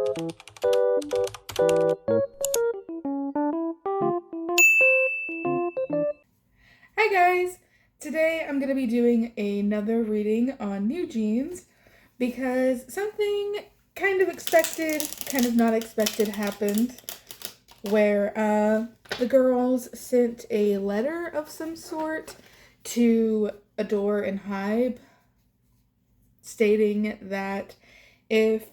Hi guys! Today I'm going to be doing another reading on NewJeans because something kind of expected, kind of not expected happened where the girls sent a letter of some sort to Adore and Hybe stating that if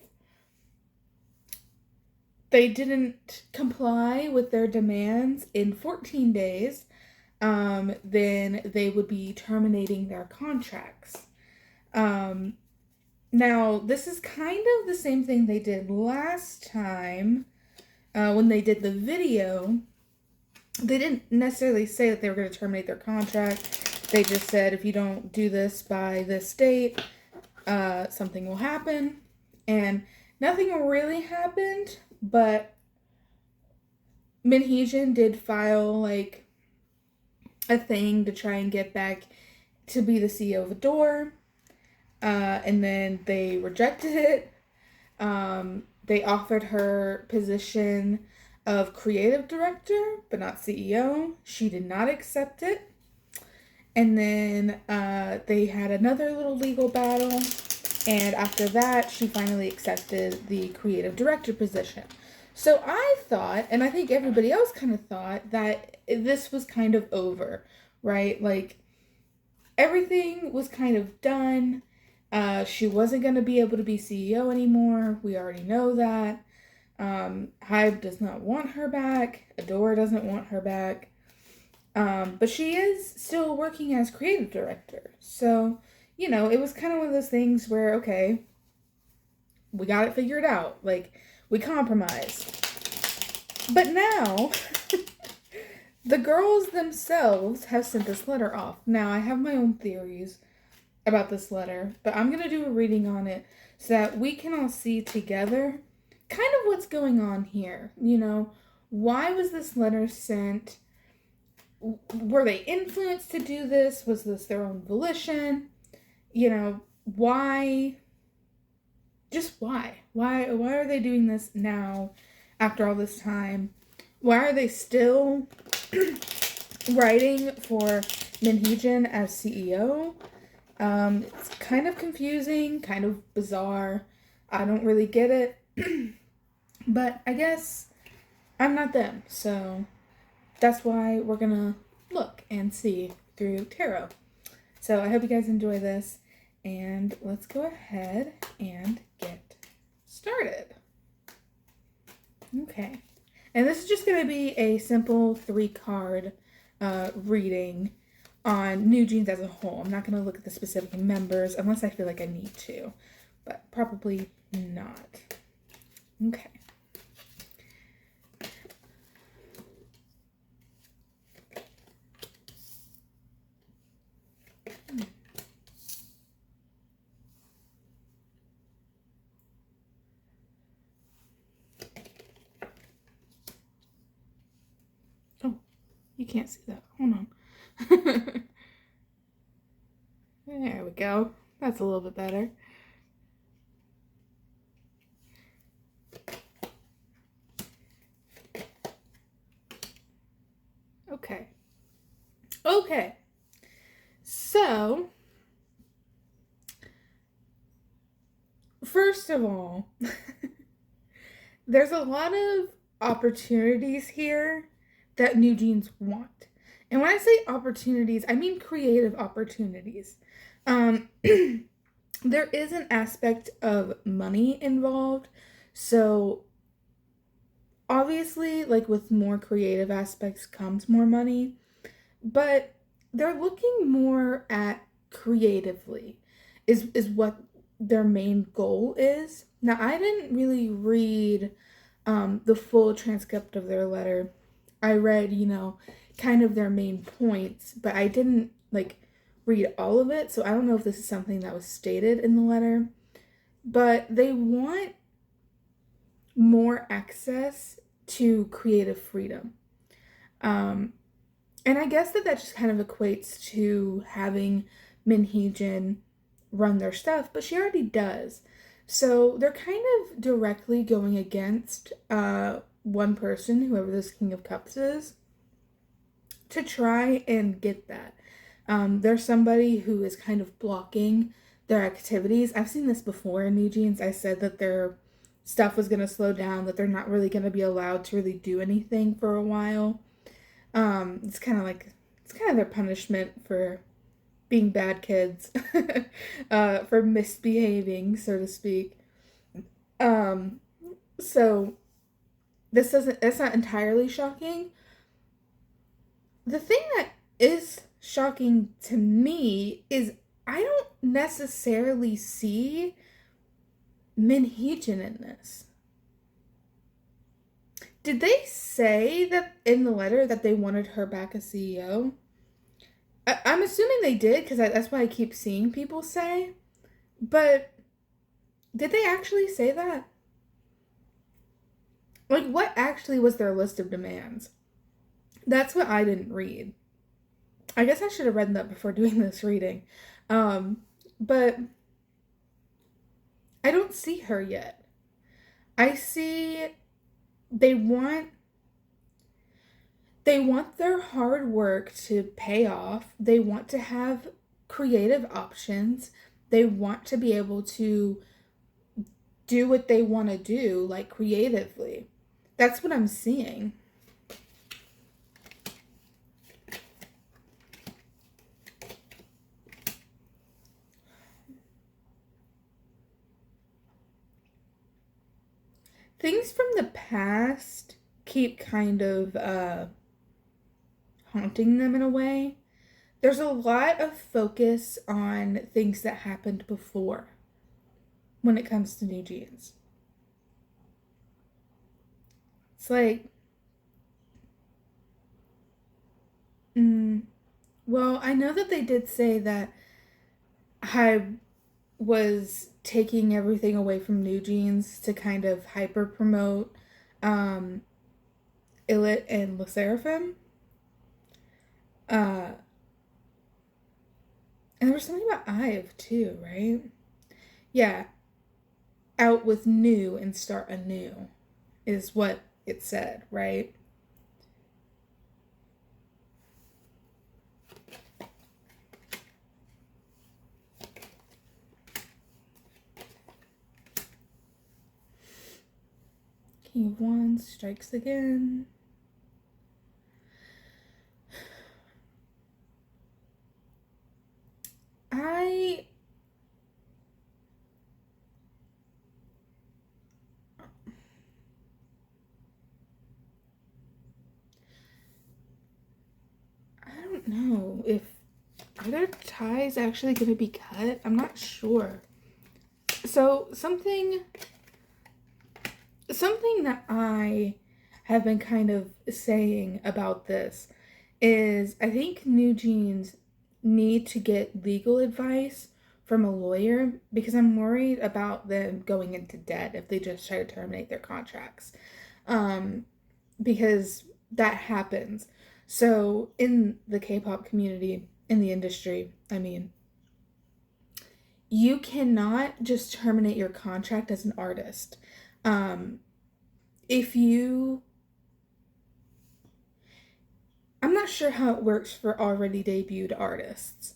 they didn't comply with their demands in 14 days, then they would be terminating their contracts. Now, this is kind of the same thing they did last time when they did the video. They didn't necessarily say that they were going to terminate their contract. They just said, if you don't do this by this date, something will happen. And nothing really happened, but Minheejin did file, like, a thing to try and get back to be the CEO of Adore. And then they rejected it. They offered her position of creative director, but not CEO. She did not accept it. And then they had another little legal battle. And after that, she finally accepted the creative director position. So I thought, and I think everybody else kind of thought, that this was kind of over, right? Like, everything was kind of done. She wasn't going to be able to be CEO anymore. We already know that. Hybe does not want her back. Adore doesn't want her back. But she is still working as creative director. So, you know, it was kind of one of those things where, okay, we got it figured out. Like, we compromised. But now, the girls themselves have sent this letter off. Now, I have my own theories about this letter, but I'm going to do a reading on it so that we can all see together kind of what's going on here. You know, why was this letter sent? Were they influenced to do this? Was this their own volition? You know, why? Just why? Why are they doing this now after all this time? Why are they still writing for Minheejin as CEO? It's kind of confusing, kind of bizarre. I don't really get it. But I guess I'm not them, so that's why we're gonna look and see through tarot. So I hope you guys enjoy this, and let's go ahead and get started. Okay. And this is just going to be a simple 3-card reading on NewJeans as a whole. I'm not going to look at the specific members unless I feel like I need to, but probably not. Okay. Oh, you can't see that. Hold on. There we go. That's a little bit better. Okay. Okay. So, first of all, there's a lot of opportunities here that NewJeans want. And when I say opportunities, I mean creative opportunities. There is an aspect of money involved. So obviously, like with more creative aspects comes more money. But they're looking more at creatively is what their main goal is. Now, I didn't really read the full transcript of their letter. I read, you know, kind of their main points, but I didn't like read all of it, so I don't know if this is something that was stated in the letter. But they want more access to creative freedom. And I guess that just kind of equates to having Minheejin run their stuff, but she already does. So they're kind of directly going against one person, whoever this King of Cups is, to try and get that. There's somebody who is kind of blocking their activities. I've seen this before in New Jeans. I said that their stuff was going to slow down, that they're not really going to be allowed to really do anything for a while. It's kind of their punishment for being bad kids, for misbehaving, so to speak. Um, so it's not entirely shocking. The thing that is shocking to me is I don't necessarily see Minheejin in this. Did they say that in the letter that they wanted her back as CEO? I'm assuming they did because that's what I keep seeing people say. But did they actually say that? Like, what actually was their list of demands? That's what I didn't read. I guess I should have read that before doing this reading. But I don't see her yet. I see they want their hard work to pay off. They want to have creative options. They want to be able to do what they want to do, like creatively. That's what I'm seeing. Things from the past keep kind of haunting them in a way. There's a lot of focus on things that happened before when it comes to New Jeans. It's like, well, I know that they did say that Hybe was taking everything away from New Jeans to kind of hyper promote Illit and LE SSERAFIM. And there was something about IVE too, right? Yeah. Out with new and start anew is what it said, right? King of Wands strikes again. I don't know if are their ties actually going to be cut. I'm not sure. So something that I have been kind of saying about this is I think New Jeans need to get legal advice from a lawyer because I'm worried about them going into debt if they just try to terminate their contracts. Because that happens. So in the K-pop community, in the industry, I mean, you cannot just terminate your contract as an artist. If you I'm not sure how it works for already debuted artists,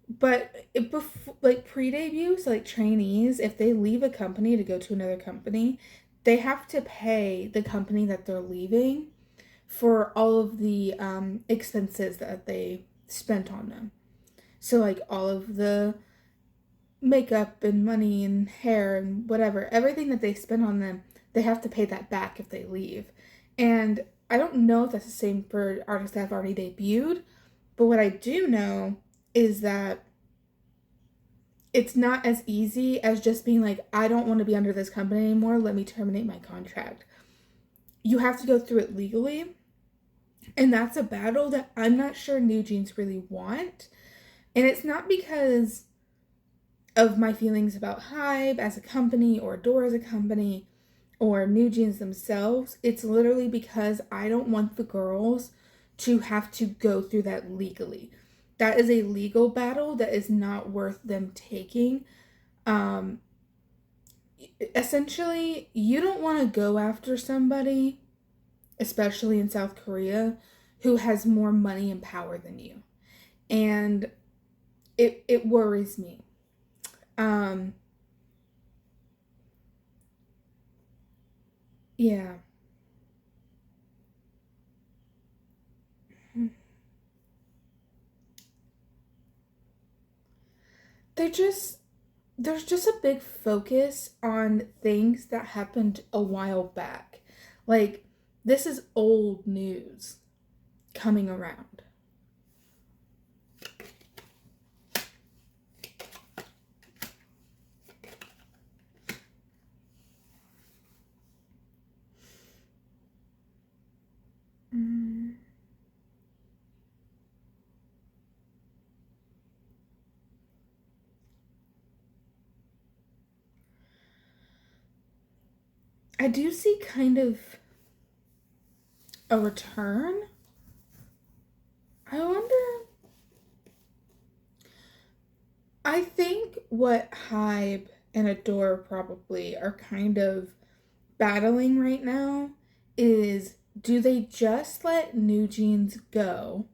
but like pre-debuts, like trainees, if they leave a company to go to another company, they have to pay the company that they're leaving for all of the expenses that they spent on them. So like all of the makeup and money and hair and whatever, everything that they spend on them, they have to pay that back if they leave. And I don't know if that's the same for artists that have already debuted, but what I do know is that it's not as easy as just being like, I don't want to be under this company anymore, let me terminate my contract. You have to go through it legally, and that's a battle that I'm not sure New Jeans really want. And it's not because of my feelings about Hybe as a company or Adore as a company or New Jeans themselves. It's literally because I don't want the girls to have to go through that legally. That is a legal battle that is not worth them taking. essentially, you don't want to go after somebody, especially in South Korea, who has more money and power than you. And it worries me. Um, yeah. They're just there's just a big focus on things that happened a while back. Like, this is old news coming around. Mm. I do see kind of a return. I wonder. I think what Hybe and Adore probably are kind of battling right now is, do they just let New Jeans go,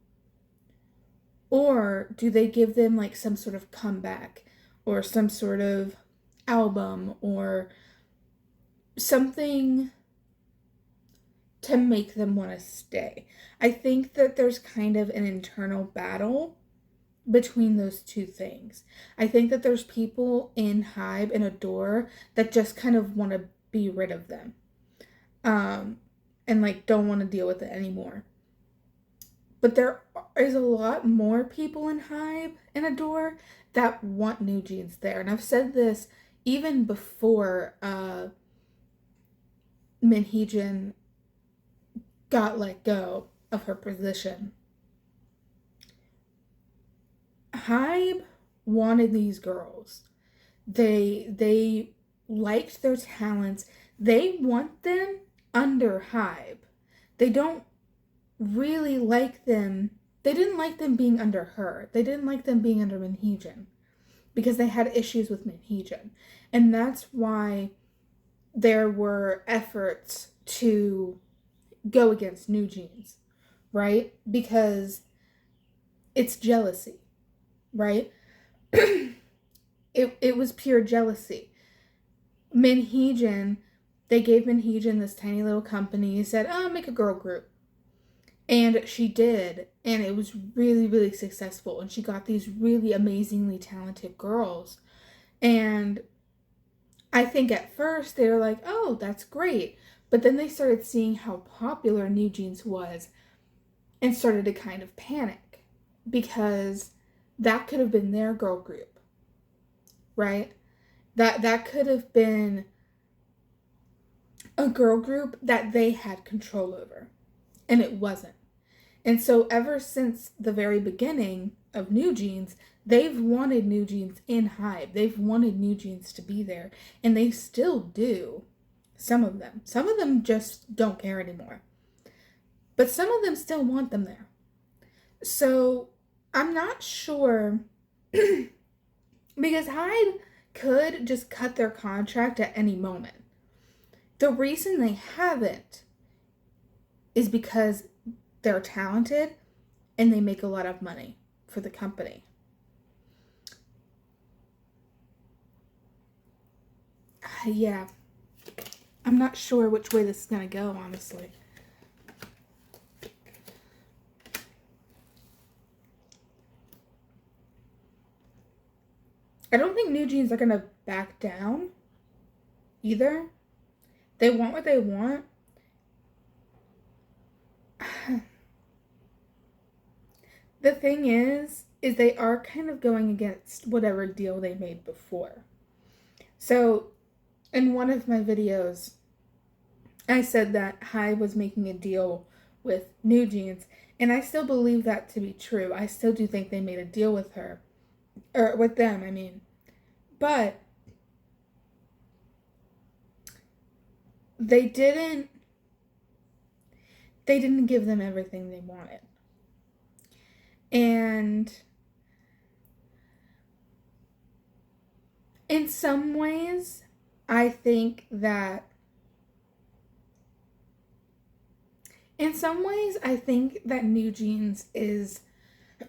or do they give them like some sort of comeback or some sort of album or something to make them want to stay? I think that there's kind of an internal battle between those two things. I think that there's people in Hybe and Adore that just kind of want to be rid of them. And like don't want to deal with it anymore. But there is a lot more people in Hybe and Adore that want New Jeans there. And I've said this even before Min Hee-jin got let go of her position. Hybe wanted these girls. They liked their talents. They want them under Hybe. They don't really like them. They didn't like them being under her. They didn't like them being under Min Hee-jin because they had issues with Min Hee-jin. And that's why there were efforts to go against New Jeans, right? Because it's jealousy, right? it was pure jealousy. Min Hee-jin, they gave Min Hee-jin this tiny little company, said, oh, make a girl group. And she did, and it was really, really successful. And she got these really amazingly talented girls. And I think at first they were like, oh, that's great. But then they started seeing how popular New Jeans was and started to kind of panic because that could have been their girl group, right? That could have been a girl group that they had control over, and it wasn't. And so ever since the very beginning of New Jeans, they've wanted New Jeans in Hybe. They've wanted New Jeans to be there, and they still do. Some of them. Some of them just don't care anymore. But some of them still want them there. So I'm not sure because Hybe could just cut their contract at any moment. The reason they haven't is because they're talented and they make a lot of money for the company. Yeah. I'm not sure which way this is going to go, honestly. I don't think New Jeans are going to back down either. They want what they want. The thing is they are kind of going against whatever deal they made before. So, in one of my videos, I said that Hybe was making a deal with New Jeans, and I still believe that to be true. I still do think they made a deal with her, or with them, I mean. But they didn't give them everything they wanted. And in some ways, I think that in some ways, I think that New Jeans is.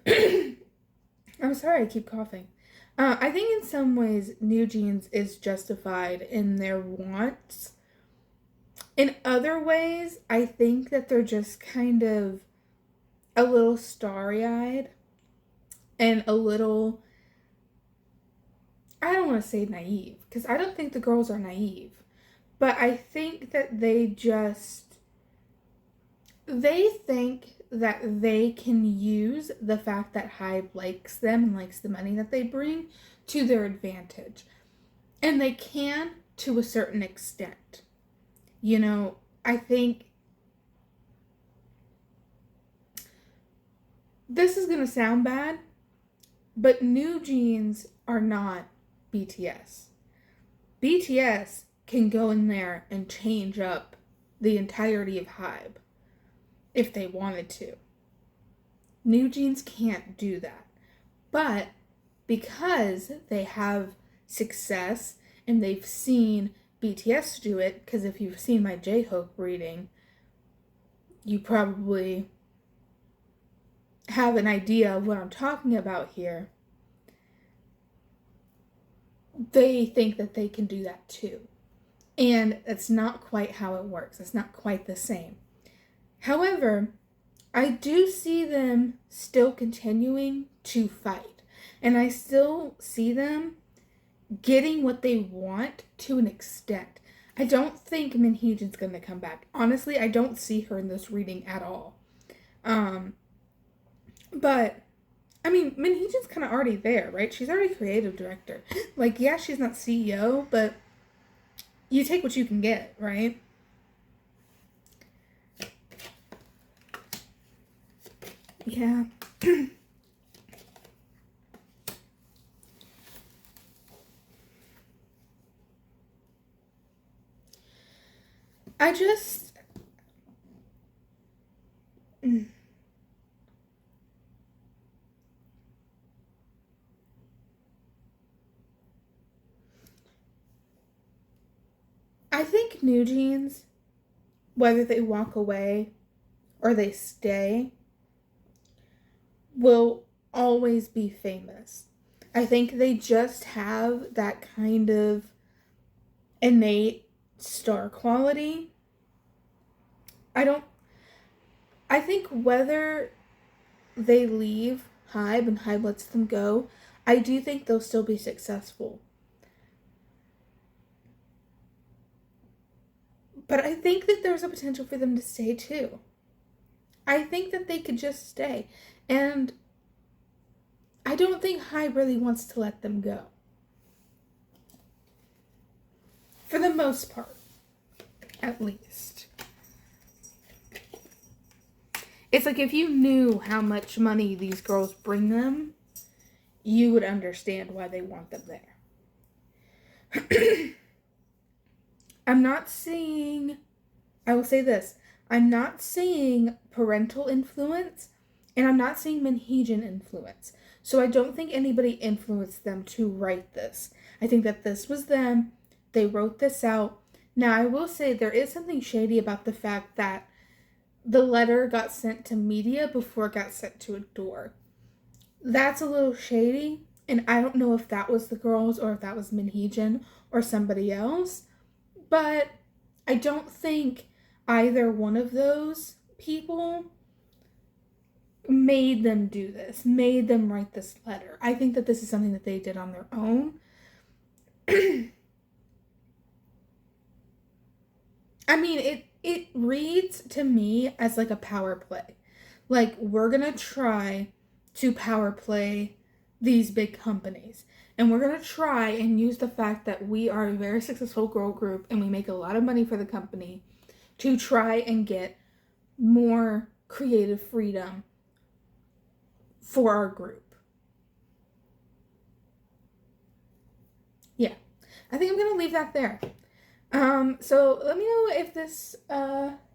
I'm sorry, I keep coughing. I think in some ways, New Jeans is justified in their wants. In other ways, I think that they're just kind of a little starry eyed and a little. I don't want to say naive, because I don't think the girls are naive. But I think that they think that they can use the fact that Hybe likes them and likes the money that they bring to their advantage. And they can to a certain extent. You know, I think this is going to sound bad, but New Jeans are not BTS. BTS can go in there and change up the entirety of Hybe if they wanted to. New Jeans can't do that. But because they have success and they've seen BTS do it, because if you've seen my J-Hope reading, you probably have an idea of what I'm talking about here. They think that they can do that too. And that's not quite how it works. It's not quite the same. However, I do see them still continuing to fight. And I still see them getting what they want to an extent. I don't think Minheejin's going to come back. Honestly, I don't see her in this reading at all. But, I mean, Minheejin's kind of already there, right? She's already creative director. Like, yeah, she's not CEO, but you take what you can get, right? Yeah. I just. I think New Jeans, whether they walk away or they stay, will always be famous. I think they just have that kind of innate star quality. I think whether they leave Hybe and Hybe lets them go, I do think they'll still be successful. But I think that there's a potential for them to stay too. I think that they could just stay. And I don't think Hybe really wants to let them go. For the most part, at least. It's like if you knew how much money these girls bring them, you would understand why they want them there. I'm not seeing, I will say this, I'm not seeing parental influence, and I'm not seeing Minheejin influence. So I don't think anybody influenced them to write this. I think that this was them. They wrote this out. Now, I will say there is something shady about the fact that the letter got sent to media before it got sent to Adore. That's a little shady, and I don't know if that was the girls or if that was Minheejin or somebody else, but I don't think either one of those people made them do this, made them write this letter. I think that this is something that they did on their own. I mean, it reads to me as like a power play. Like, we're going to try to power play these big companies. And we're going to try and use the fact that we are a very successful girl group and we make a lot of money for the company to try and get more creative freedom for our group. Yeah, I think I'm going to leave that there. So let me know if this,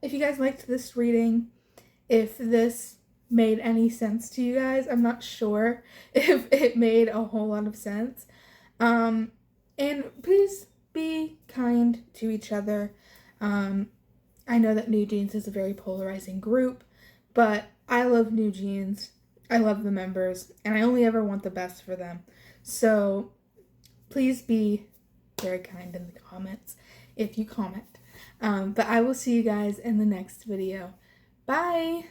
if you guys liked this reading, if this made any sense to you guys. I'm not sure if it made a whole lot of sense. And please be kind to each other. I know that New Jeans is a very polarizing group, but I love New Jeans. I love the members, and I only ever want the best for them. So please be very kind in the comments if you comment. But I will see you guys in the next video. Bye!